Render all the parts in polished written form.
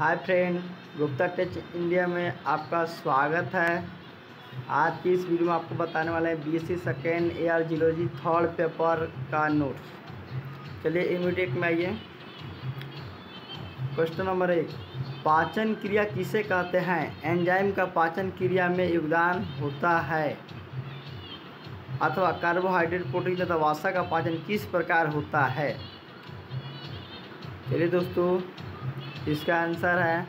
हाय friend, Gupta tech India में आपका स्वागत है। आज की इस वीडियो में आपको बताने वाले हैं BSc second year geology third paper का नोट्स। चलिए इमीडिएट में आइए। क्वेश्चन नंबर 1, पाचन क्रिया किसे कहते हैं? एंजाइम का पाचन क्रिया में योगदान होता है। अथवा कार्बोहाइड्रेट, प्रोटीन तथा वसा का पाचन किस प्रकार होता है? चलिए दोस्तों, इसका आंसर है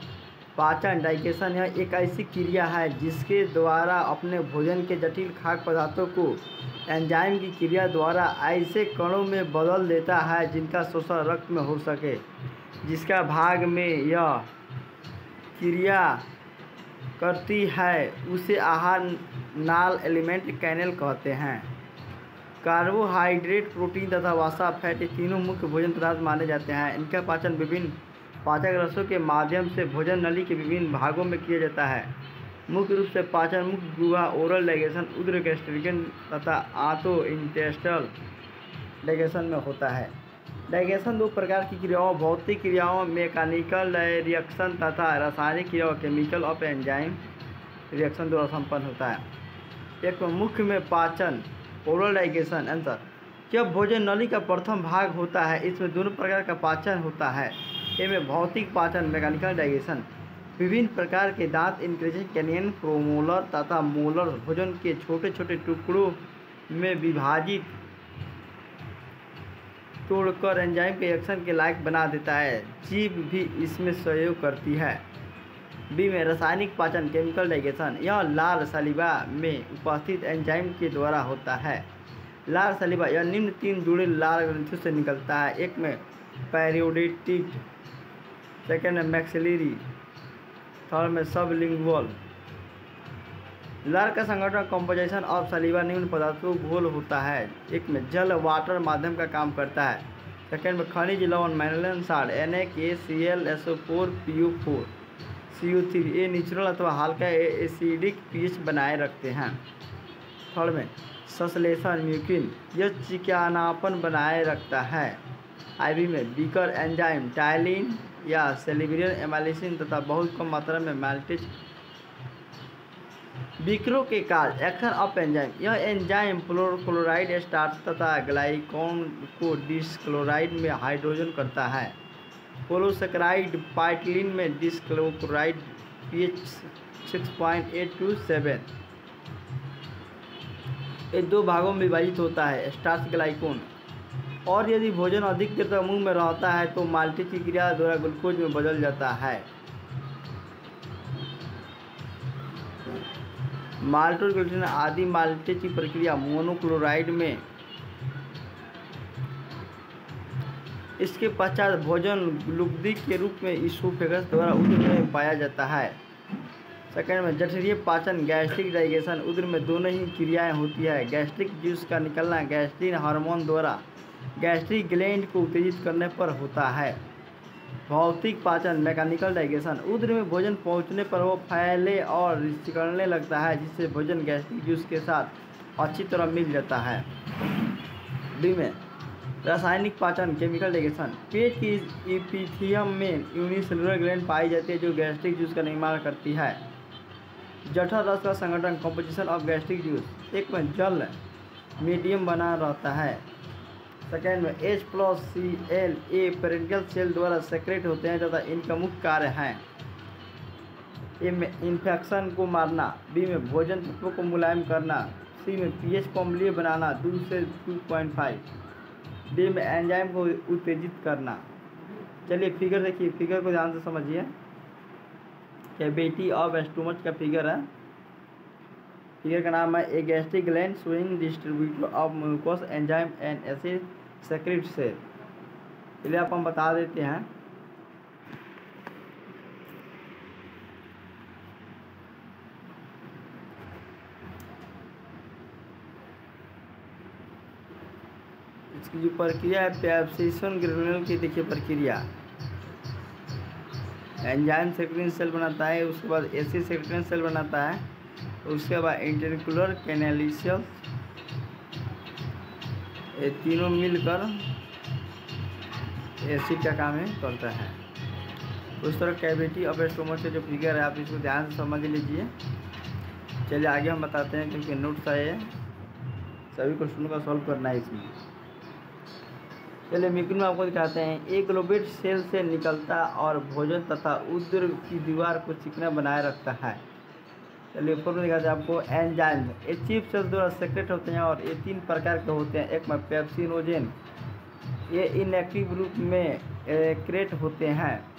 पाचन। डाइजेशन यह एक ऐसी क्रिया है जिसके द्वारा अपने भोजन के जटिल खाद्य पदार्थों को एंजाइम की क्रिया द्वारा ऐसे कणों में बदल देता है जिनका शोषण रक्त में हो सके। जिसका भाग में यह क्रिया करती है उसे आहार नाल एलिमेंट कैनल कहते हैं। कार्बोहाइड्रेट, प्रोटीन तथा वसा, फैट ये तीनों मुख्य भोजन पदार्थ माने जाते हैं। इनका पाचन विभिन्न पाचक रसों के माध्यम से भोजन नली के विभिन्न भागों में किया जाता है। मुख्य रूप से पाचन मुख्य गुहा, ओरल डाइजेशन, उदर गैस्ट्रिकन तथा आंतो इंटेस्टाइनल डाइजेशन में होता है। डाइजेशन दो प्रकार की क्रियाओं, भौतिक क्रियाओं मैकेनिकल रिएक्शन तथा रासायनिक क्रियाओं केमिकल ऑफ एंजाइम रिएक्शन द्वारा संपन्न होता है। एक मुख्य में पाचन ओरल डाइजेशन आंसर। जब भोजन नली का प्रथम भाग होता है इसमें दोनों प्रकार का पाचन होता है। इनमें भौतिक पाचन मैकेनिकल डाइजेशन विभिन्न प्रकार के दांत इंक्रेशन, कैनियन, प्रोमोलर तथा मोलर भोजन के छोटे छोटे टुकड़ों में विभाजित तोड़कर एंजाइम के रिएक्शन के लायक बना देता है। जीभ भी इसमें सहयोग करती है। बी में रासायनिक पाचन केमिकल डाइजेशन। यह लाल सलीवा में उपस्थित एंजाइम के द्वारा होता है। लाल सलीवा यह निम्न तीन जुड़े लाल ग्रंथियों से निकलता है। एक में पैरियोडेटिक, सेकेंड में मैक्सिलरी, थर्ड में सबलिंगुअल। लार का संगठन कंपोजिशन ऑफ सलीवा निम्न पदार्थों घोल होता है। एक में जल वाटर माध्यम का काम करता है। सेकेंड में खनिज लवण mineral salt NaCl, SO4, PO4, CO3 ये नेचुरल अथवा हल्का एसिडिक पीएच बनाए रखते हैं। थर्ड में संश्लेषण म्यूकिन यह चिकनापन बनाए रखता है। आईवी में बीकर एंजाइम टाइलिन या सेलिब्रियन एमाइलेशन तथा बहुत कम मात्रा में माल्टेज। बीकरों के कार्य एक्शन ऑफ एंजाइम। यह एंजाइम क्लोराइड स्टार्च तथा ग्लाइकोन को डिस्क्लोराइड में हाइड्रोजन करता है। पोलोसेकेराइड पाइटिलिन में डिस्क्लोराइड pH 6.8 to 7 ये दो भागों में विभाजित होता है, स्टार्च ग्लाइकोन। और यदि भोजन अधिक देर तक मुंह में रहता है तो माल्टेज की क्रिया द्वारा ग्लूकोज में बदल जाता है। माल्टोज ग्लूकोज आदि माल्टेज की प्रक्रिया मोनोक्लोराइड में। इसके पश्चात भोजन लुब्धि के रूप में इसोफेगस द्वारा उदर में पाया जाता है। सेकेंड में जठरीय पाचन गैस्ट्रिक डाइजेशन। उदर में दोनों ही क्रियाएं होती है। गैस्ट्रिक जूस का निकलना गैस्ट्रिन हार्मोन द्वारा गैस्ट्रिक ग्लैंड को उत्तेजित करने पर होता है। भौतिक पाचन मैकेनिकल डाइजेशन। उदर में भोजन पहुंचने पर वो फैले और सिकुड़ने लगता है जिससे भोजन गैस्ट्रिक जूस के साथ अच्छी तरह मिल जाता है। बी में रासायनिक पाचन केमिकल डाइजेशन। पेट की इपीथियम में यूनिसेलुलर ग्लैंड पाई जाती है जो गैस्ट्रिक जूस का निर्माण करती है। जठर रस का संगठन कंपोजिशन ऑफ गैस्ट्रिक जूस। एक में जल मीडियम बना रहता है। सेकेंड में H+Cl पेरेंटियल सेल द्वारा सेक्रेट होते हैं तथा इनका मुख्य कार्य है। ए में इन्फेक्शन को मारना। बी में भोजन तत्वों को मुलायम करना। सी में pH को अम्लीय बनाना 2 से 2.5। डी में एंजाइम को उत्तेजित करना। चलिए फिगर देखिए, फिगर को ध्यान से समझिए। कैविटी ऑफ स्टोमच का फिगर है। फिगर का नाम है a gastric gland showing distributor of mucus enzyme and acid secrete cell. चलिए आप हम बता देते हैं। इसकी जो प्रक्रिया है पैप्सिसन ग्रेनुल की, देखिए प्रक्रिया। एंजाइम सेक्रेटरी सेल बनाता है, उसके बाद एसिड सेक्रेटरी सेल बनाता है, उसके बाद इंटरक्युलर कैनालिसियस, ये तीनों मिलकर एसिड का काम करता है। उस तरह कैविटी ऑफ स्टोमक से जो फिगर है आप इसको ध्यान से समझ लीजिए। चलिए आगे हम बताते हैं, क्योंकि नोट्स आए हैं, सभी क्वेश्चनों का सॉल्व करना है इसमें। चलिए मिकुन में आपको दिखाते हैं। एक ग्लोबेट सेल से निकलता और भोजन तथा उदर की दीवार को चिकना बनाए रखता है। चलिए ऊपर में दिखाते हैं आपको। एंजाइम ये चीफ सेल द्वारा सेक्रेट होते हैं और ये 3 प्रकार के होते हैं। एक में पेप्सिनोजेन, ये इनएक्टिव रूप में क्रिएट होते हैं।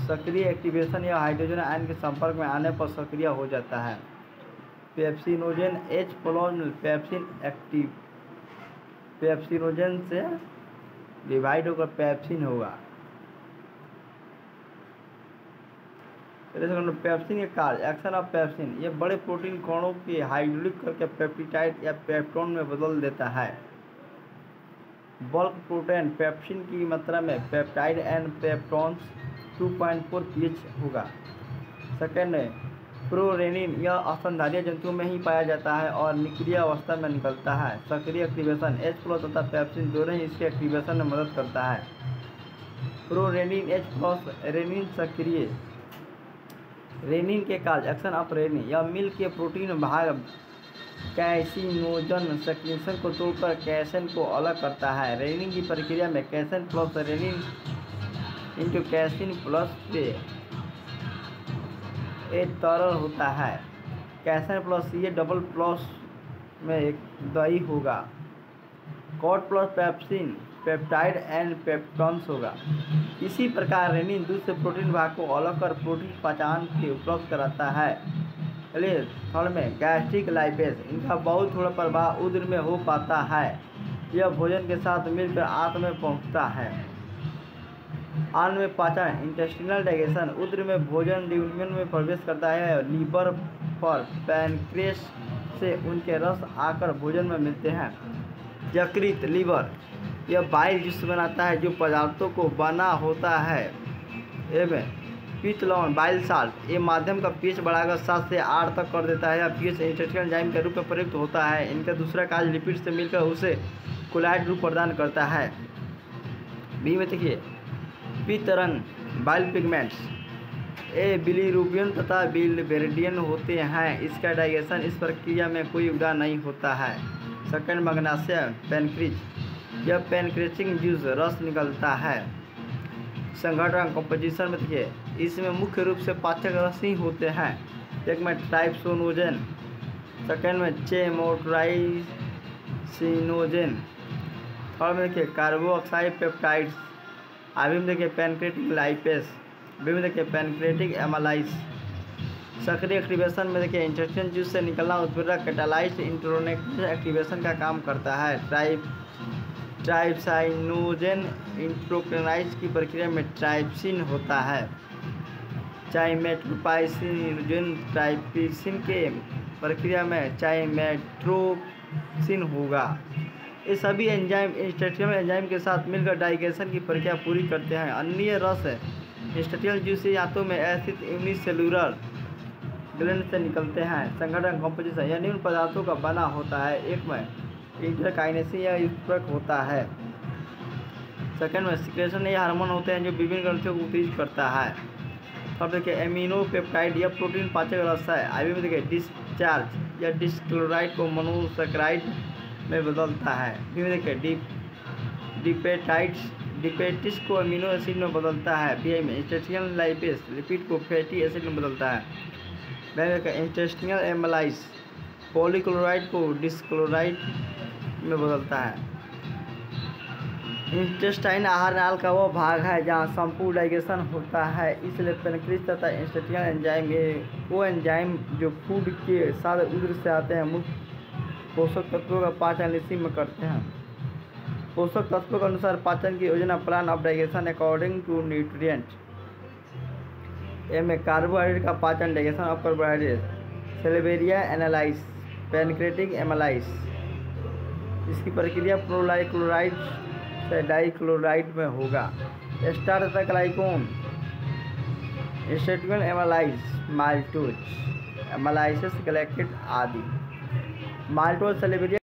सक्रिय एक्टिवेशन या हाइड्रोजन आयन के संपर्क में आने पर सक्रिय हो जाता है। Pepsinogen H+ pepsin active, pepsinogen से डिवाइड होकर पेप्सिन होगा। पेप्सिन के कार्य, एक्शन ऑफ पेप्सिन, ये बड़े प्रोटीन कणों की हाइड्रोलिक करके पेप्टिडाइड या पेप्टोन में बदल देता है। बल्क प्रोटीन पेप्सिन की मात्रा में पेप्टाइड एंड पेप्टोन्स 2.4 pH होगा। सेकेंड है प्रोरेनिन, यह स्तनधारी जंतुओं में ही पाया जाता है और निष्क्रिय अवस्था में निकलता है। सक्रिय एक्टिवेशन H+ तथा पेप्सिन दोनों ही इसके एक्टिवेशन में मदद करता है। प्रोरेनिन H+, रेनिन सक्रिय। रेनिन के कार्य, एक्शन ऑफ रेनिन, यह मिल के प्रोटीन भाग कैसिनोजन सेक्रेशन को तोड़कर कैसेन को अलग करता है। रेनिन की प्रक्रिया में casein plus rennin into casein plus से एक तरल होता है। कैसेन प्लस ये डबल प्लस में एक दही होगा। कॉट plus pepsin peptide and peptones होगा। इसी प्रकार रेनिन दूध से प्रोटीन भाग को अलग कर प्रोटीन पहचान के उपलब्ध कराता है। चलिए थर्ड में गैस्ट्रिक लाइपेज, इनका बहुत थोड़ा प्रभाव उदर में हो पाता है। यह भोजन के साथ मिलकर आंत में पहुंचता है। अन्न में पाचन इंटेस्टिनल डाइजेशन, उदर में भोजन ड्यूलियन में प्रवेश करता है। लीवर पर पैनक्रियास से उनके रस आकर भोजन में मिलते हैं। यकृत लीवर, यह बाइल जूस बनाता है जो पदार्थों को बना होता है। एवं पित्त लवण बाइल साल्ट, ये माध्यम का पीएच बढ़ाकर 7 से 8 तक कर देता है। यह पीएच इंटेस्टिनल एंजाइम के रूप में प्रयुक्त होता है। इनका दूसरा कार्य लिपिड से मिलकर उसे कोलाइड रूप प्रदान करता है। बी में देखिए पित्त रंग बाइल पिगमेंट्स, ये बिलीरुबिन तथा बिलिरुबिन होते हैं। इसका डाइजेशन इस प्रक्रिया में कोई योगदान नहीं होता है। सेकंड मैग्नीशियम पेनक्रीज, यह पेनक्रेटिंग जूस रस निकलता है। संगठन कंपोजिशन में देखिए इसमें मुख्य रूप से पाचक रस ही होते हैं। एक में ट्राइप्सोनोजेन, सेकंड में चेमोट्राइसिनोजेन, थर्ड में देखिए कार्बोक्साइड पेप्टाइड्स, आगे में देखिए पैनक्रेटिक लाइपेज, बी में देखिए पैनक्रेटिक एमालाइज। सक्रिय एक्टिवेशन में देखिए इंटेस्टाइन जूस से निकलना उत्प्रेरक कैटालाइज्ड इंट्रोनेक्टिव एक्टिवेशन का काम करता है। ट्राइप्साइनोजेन इंट्रोक्रेनाइज की प्रक्रिया में ट्राइप्सिन होता है। चाइमेट्रोपाइसिनोजेन ट्राइप्सिन के प्रक्रिया में चाइमेट्रोक्सिन होगा। ये सभी एंजाइम इंस्टेटियल एंजाइम के साथ मिलकर डाइजेशन की प्रक्रिया पूरी करते हैं। अन्य रस इंस्टेटियल जूस यातों में एसिड यूनिसेलुलर ग्लैंड से निकलते हैं। संगठन कंपोजिशन, यह निम्न पदार्थों का बना होता है। एक में इंटरकाइनेसिस या उत्प्रेरक होता है। सेकंड में सिक्रेशन, ये हार्मोन होते हैं जो विभिन्न ग्रंथियों को उत्तेजित करता है। थर्ड देखिए एमिनो पेप्टाइड, यह प्रोटीन पाचक रस है। आगे में देखिए डिस्चार्ज, या डिस्क्लोराइड को मोनोसैकेराइड में बदलता है। बी में देखिए डिपेटिस को अमीनो एसिड में बदलता है। बी में इंटेस्टिनल लाइपेज लिपिड को फैटी एसिड में बदलता है। बी में इंटेस्टिनल एमालाइज पॉलीक्लोराइड को डिस्क्लोराइड में बदलता है। इंटेस्टाइन आहार नाल का वो भाग है जहाँ संपूर्ण डाइजेशन होता है, इसलिए पेनक्रियास तथा इंटेस्टिनल एंजाइम वो एंजाइम जो फूड के साथ उदर से आते हैं मुख्य पोषक तत्वों का पाचन इसी में करते हैं। पोषक तत्वों के अनुसार पाचन की योजना plan of digestion according to nutrient. में कार्बोहाइड्रेट का पाचन digestion of carbohydrate, salivary amylase pancreatic amylase, इसकी प्रक्रिया प्रोलाइक्लोराइड से डाइक्लोराइड में होगा। स्टार्च तथा ग्लाइकोन इंस्टेटियल एमालाइज माल्टोज एमालाइसिस गैलेक्टेट आदि। माल्टोज सेलेवेरिया